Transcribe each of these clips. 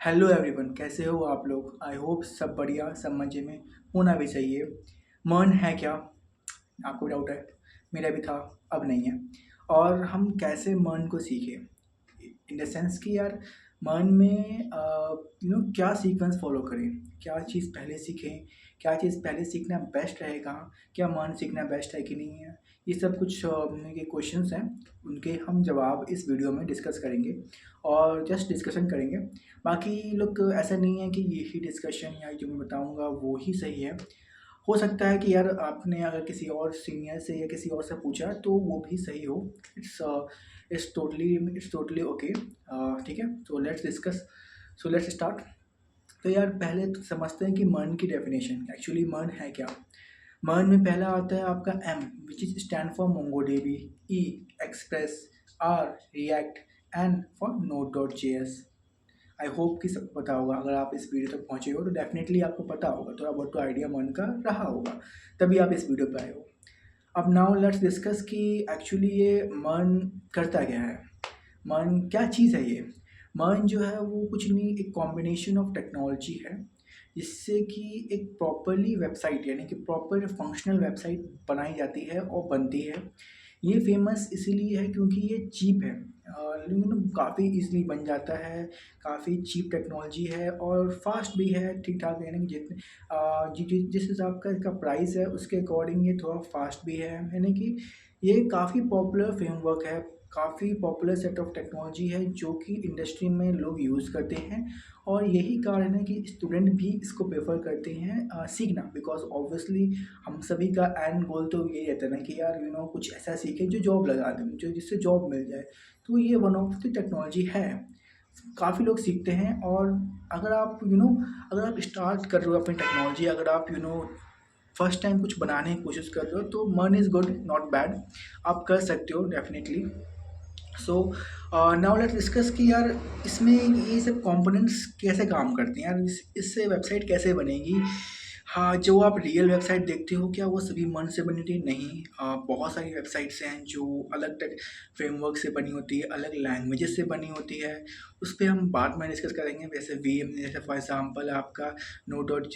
Hello everyone, कैसे हो आप लोग। आई होप सब बढ़िया, सब मज़े में होना भी चाहिए। मन है क्या? आपको डाउट है, मेरा भी था, अब नहीं है। और हम कैसे मन को सीखें, इन द सेंस कि यार मन में क्या सीक्वेंस फॉलो करें, क्या चीज़ पहले सीखें, क्या चीज़ पहले सीखना बेस्ट रहेगा, क्या मन सीखना बेस्ट है कि नहीं है। ये सब कुछ के क्वेश्चंस हैं, उनके हम जवाब इस वीडियो में डिस्कस करेंगे और जस्ट डिस्कशन करेंगे। बाकी लोग ऐसा नहीं है कि यही डिस्कशन या जो मैं बताऊंगा वो ही सही है। हो सकता है कि यार आपने अगर किसी और सीनियर से या किसी और से पूछा तो वो भी सही हो। It's it's totally okay. ठीक है, so let's discuss, so let's start. तो यार पहले तो समझते हैं कि मन की डेफिनेशन, एक्चुअली मन है क्या। मन में पहला आता है आपका M, which is stand for MongoDB, E Express, R React, N for node dot J S. I hope कि सबको पता होगा, अगर आप इस वीडियो तक पहुंचे हो तो डेफिनेटली आपको पता होगा, थोड़ा बहुत तो आइडिया मन का रहा होगा, तभी आप इस वीडियो पे आए हो। अब नाउ लेट्स डिस्कस कि एक्चुअली ये मन करता क्या है। मन क्या चीज़ है ये। मन जो है वो कुछ नहीं, एक कॉम्बिनेशन ऑफ टेक्नोलॉजी है जिससे कि एक प्रॉपरली वेबसाइट यानी कि प्रॉपर फंक्शनल वेबसाइट बनाई जाती है और बनती है। ये फेमस इसीलिए है क्योंकि ये चीप है, लेकिन काफ़ी इजीली बन जाता है। काफ़ी चीप टेक्नोलॉजी है और फास्ट भी है, ठीक ठाक, यानी कि जितने जिस हिसाब का इसका प्राइस है उसके अकॉर्डिंग ये थोड़ा फास्ट भी है। यानी कि ये काफ़ी पॉपुलर फ्रेमवर्क है, काफ़ी पॉपुलर सेट ऑफ टेक्नोलॉजी है जो कि इंडस्ट्री में लोग यूज़ करते हैं। और यही कारण है कि स्टूडेंट भी इसको प्रेफर करते हैं सीखना, बिकॉज ऑब्वियसली हम सभी का एंड गोल तो यही रहता है ना कि यार कुछ ऐसा सीखें जो जॉब लगा दें, जो जिससे जॉब मिल जाए। तो ये वन ऑफ द टेक्नोलॉजी है, काफ़ी लोग सीखते हैं। और अगर आप अगर आप स्टार्ट कर रहे हो अपनी टेक्नोलॉजी, अगर आप फर्स्ट टाइम कुछ बनाने की कोशिश कर रहे हो तो मन इज़ गुड, नॉट बैड, आप कर सकते हो definitely. So now let's discuss कि यार इसमें ये सब कंपोनेंट्स कैसे काम करते हैं, यार इससे वेबसाइट कैसे बनेगी। हाँ, जो आप रियल वेबसाइट देखते हो क्या वो सभी मन से बनी थी? नहीं। बहुत सारी वेबसाइट्स हैं जो अलग तक फ्रेमवर्क से बनी होती है, अलग लैंग्वेजेस से बनी होती है। उस पर हम बाद में डिस्कस करेंगे। वैसे जैसे फॉर एग्जांपल आपका नो डॉट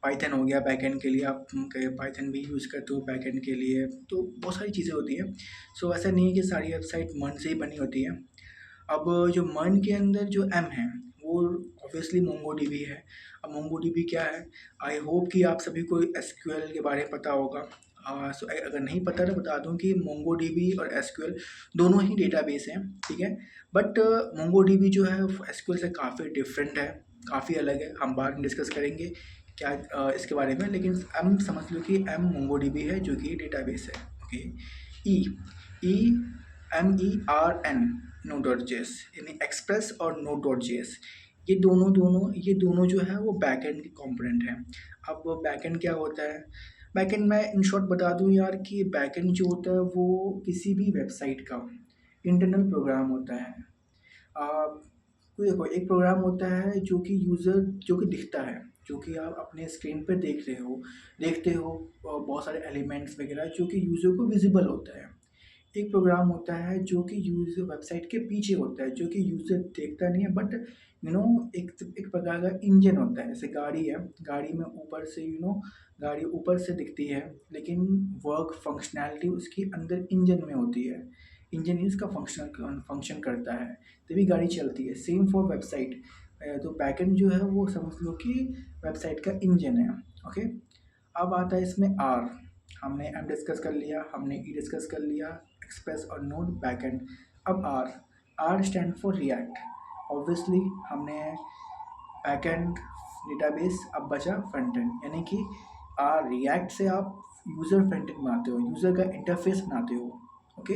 पाइथन हो गया बैकएंड के लिए, आप पाइथन भी यूज़ करते हो बैकएंड के लिए, तो बहुत सारी चीज़ें होती हैं। सो ऐसा नहीं है कि सारी वेबसाइट मन से ही बनी होती है। अब जो मन के अंदर जो एम है वो ऑब्वियसली मोंगोडीबी है। अब मोंगोडीबी क्या है, आई होप कि आप सभी को एसक्यूएल के बारे में पता होगा। सो अगर नहीं पता तो बता दूं कि मोंगोडीबी और एसक्यूएल दोनों ही डेटाबेस हैं, ठीक है। बट मोंगोडीबी जो है एसक्यूएल से काफ़ी डिफरेंट है, काफ़ी अलग है। हम बाद में डिस्कस करेंगे क्या इसके बारे में, लेकिन एम समझ लो कि एम मोंगोडीबी है जो कि डेटाबेस है। ओके। ई ई MERN नो डॉट जेएस, यानी एक्सप्रेस और नो डॉट जेएस, ये दोनों जो है वो बैकएंड के कंपोनेंट हैं। अब बैकएंड क्या होता है? बैकएंड मैं इन शॉर्ट बता दूं यार कि बैकएंड जो होता है वो किसी भी वेबसाइट का इंटरनल प्रोग्राम होता है। कोई देखो, एक प्रोग्राम होता है जो कि यूज़र जो कि दिखता है, जो कि आप अपने स्क्रीन पे देखते हो बहुत सारे एलिमेंट्स वगैरह जो कि यूज़र को विजिबल होता है। एक प्रोग्राम होता है जो कि यूज़र वेबसाइट के पीछे होता है, जो कि यूज़र देखता नहीं है, बट एक प्रकार का इंजन होता है। जैसे गाड़ी है, गाड़ी में ऊपर से गाड़ी ऊपर से दिखती है, लेकिन वर्क फंक्शनैलिटी उसकी अंदर इंजन में होती है। इंजन ही उसका फंक्शन करता है, तभी गाड़ी चलती है। Same for website. तो बैकएंड जो है वो समझ लो कि वेबसाइट का इंजन है। ओके। अब आता है इसमें आर। हमने एम डिस्कस कर लिया, हमने ई डिस्कस कर लिया, एक्सप्रेस और नोड बैकएंड। अब R, R stand for React. Obviously हमने बैकएंड डेटाबेस, अब बचा फ्रंट एंड, यानी कि आर रिएक्ट से आप यूज़र फ्रंट एंड बनाते हो, यूज़र का इंटरफेस बनाते हो। ओके।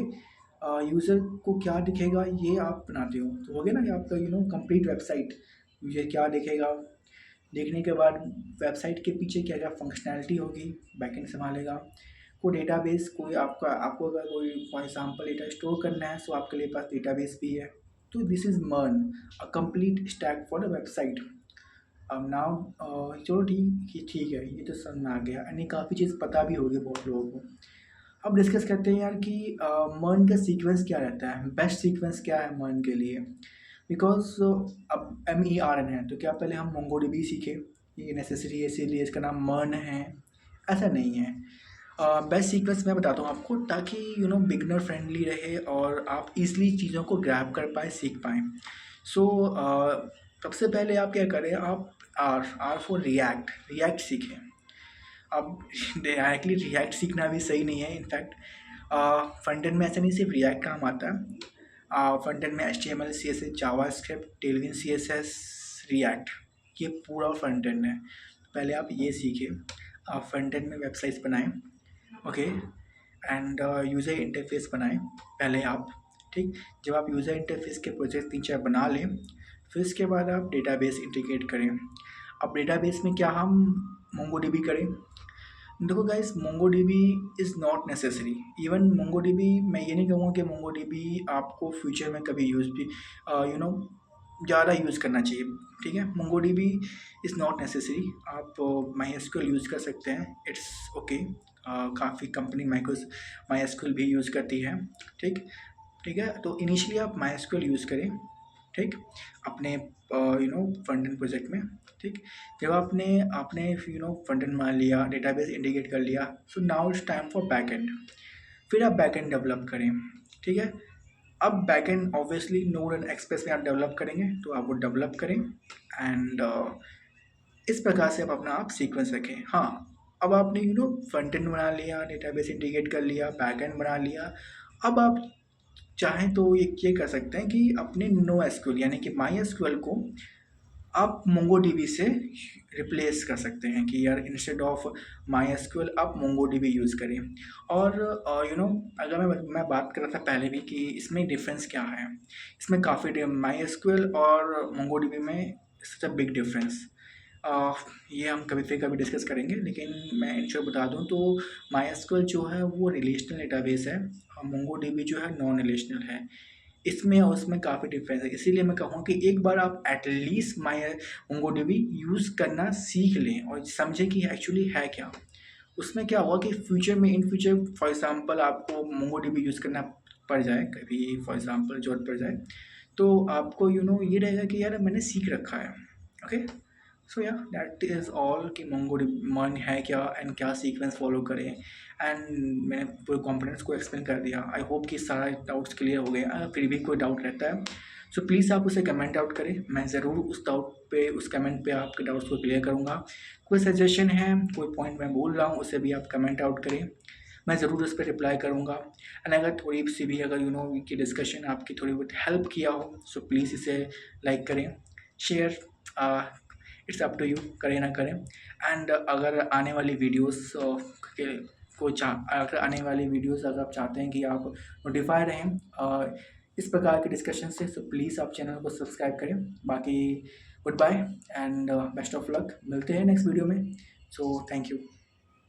यूज़र को क्या दिखेगा ये आप बनाते हो, तो हो गया ना कि आपका कंप्लीट वेबसाइट, यूज़र क्या दिखेगा, देखने के बाद वेबसाइट के पीछे क्या क्या फंक्शनैलिटी होगी बैकएंड संभालेगा। कोई डेटाबेस, कोई आपको अगर कोई फॉर एग्जांपल डेटा स्टोर करना है तो आपके लिए पास डेटाबेस भी है। तो दिस इज़ मर्न, a complete stack for the website. अब नाउ चलो ठीक है, ये तो समझ में आ गया, यानी काफ़ी चीज़ पता भी होगी बहुत लोगों को। अब डिस्कस करते हैं यार कि मर्न का सीक्वेंस क्या रहता है, बेस्ट सीक्वेंस क्या है मर्न के लिए। बिकॉज अब MERN है तो क्या पहले हम MongoDB सीखे, ये नेसेसरी है इसीलिए इसका नाम मर्न है? ऐसा नहीं है। बेस्ट सीक्वेंस मैं बताता हूँ आपको, ताकि बिगनर फ्रेंडली रहे और आप इजली चीज़ों को ग्रैब कर पाए, सीख पाएँ। सो सबसे पहले आप क्या करें, आप आर फॉर रिएक्ट सीखें। अब डायरेक्टली रिएक्ट सीखना भी सही नहीं है। इनफैक्ट फ्रंट एंड में ऐसा नहीं सिर्फ रिएक्ट काम आता है, फ्रंट एंड में HTML CSS JavaScript Tailwind CSS react, ये पूरा फ्रंट एंड है। पहले आप ये सीखें, आप फ्रंट एंड में वेबसाइट्स बनाएं, ओके, एंड यूज़र इंटरफेस बनाएं पहले आप, ठीक। जब आप यूज़र इंटरफेस के प्रोजेक्ट 3-4 बना लें, फिर उसके बाद आप डेटाबेस इंटीग्रेट करें। अब डेटाबेस में क्या हम MongoDB करें? देखो guys, MongoDB is not necessary. Even MongoDB, मैं ये नहीं कहूँगा कि MongoDB आपको फ्यूचर में कभी यूज़ भी ज़्यादा यूज़ करना चाहिए, ठीक है। MongoDB is not necessary. आप MySQL यूज़ कर सकते हैं, इट्स ओके। काफ़ी कंपनी MySQL भी यूज़ करती है, ठीक ठीक है। तो इनिशियली आप MySQL यूज़ करें, ठीक, अपने फ्रंट एंड प्रोजेक्ट में, ठीक। जब आपने आपने फ्रंट एंड बना लिया, डेटाबेस इंटीग्रेट कर लिया, so now it's time for back and. फिर आप बैक एंड डेवलप करें, ठीक है। अब back and obviously node and express में आप डेवलप करेंगे, तो आप वो डेवलप करें एंड इस प्रकार से आप सीक्वेंस रखें। हाँ, अब आपने फ्रंट एंड बना लिया, डेटाबेस इंटीग्रेट कर लिया, बैक एंड बना लिया। अब आप चाहें तो ये कर सकते हैं कि अपने NoSQL यानी कि MySQL को आप MongoDB से रिप्लेस कर सकते हैं, कि यार इंस्टेड ऑफ MySQL आप MongoDB यूज़ करें। और अगर मैं बात कर रहा था पहले भी कि इसमें डिफरेंस क्या है, इसमें काफ़ी MySQL और MongoDB में सच अ बिग डिफरेंस। ये हम कभी डिस्कस करेंगे, लेकिन मैं इन शॉर्ट बता दूं तो MySQL जो है वो रिलेशनल डेटाबेस है और MongoDB जो है नॉन रिलेशनल है। इसमें और उसमें काफ़ी डिफरेंस है, इसीलिए मैं कहूँ कि एक बार आप एटलीस्ट MongoDB यूज़ करना सीख लें और समझें कि एक्चुअली है क्या। उसमें क्या हुआ कि फ्यूचर में, इन फ्यूचर फॉर एग्जांपल आपको MongoDB यूज़ करना पड़ जाए, कभी फॉर एग्जांपल ज़रूरत पड़ जाए, तो आपको ये रहेगा कि यार मैंने सीख रखा है, ओके। सो या दैट इज़ ऑल कि MongoDB मन है क्या एंड क्या सीक्वेंस फॉलो करें, एंड मैंने पूरे कंपोनेंट्स को एक्सप्लेन कर दिया। आई होप कि सारा डाउट्स क्लियर हो गए। अगर फिर भी कोई डाउट रहता है सो प्लीज़ आप उसे कमेंट आउट करें, मैं ज़रूर उस कमेंट पे आपके डाउट्स को क्लियर करूँगा। कोई सजेशन है, कोई पॉइंट मैं भूल रहा हूँ, उसे भी आप कमेंट आउट करें, मैं ज़रूर उस पर रिप्लाई करूँगा। एंड अगर थोड़ी सी भी अगर की डिस्कशन आपकी थोड़ी बहुत हेल्प किया हो, सो प्लीज़ इसे लाइक करें, share, it's up to you, करें ना करें। एंड अगर आने वाली वीडियोस अगर आने वाली वीडियोस अगर आप चाहते हैं कि आप नोटिफाई रहें इस प्रकार के डिस्कशन से, सो प्लीज़ आप चैनल को सब्सक्राइब करें। बाकी good bye and best of luck, मिलते हैं नेक्स्ट वीडियो में। So thank you.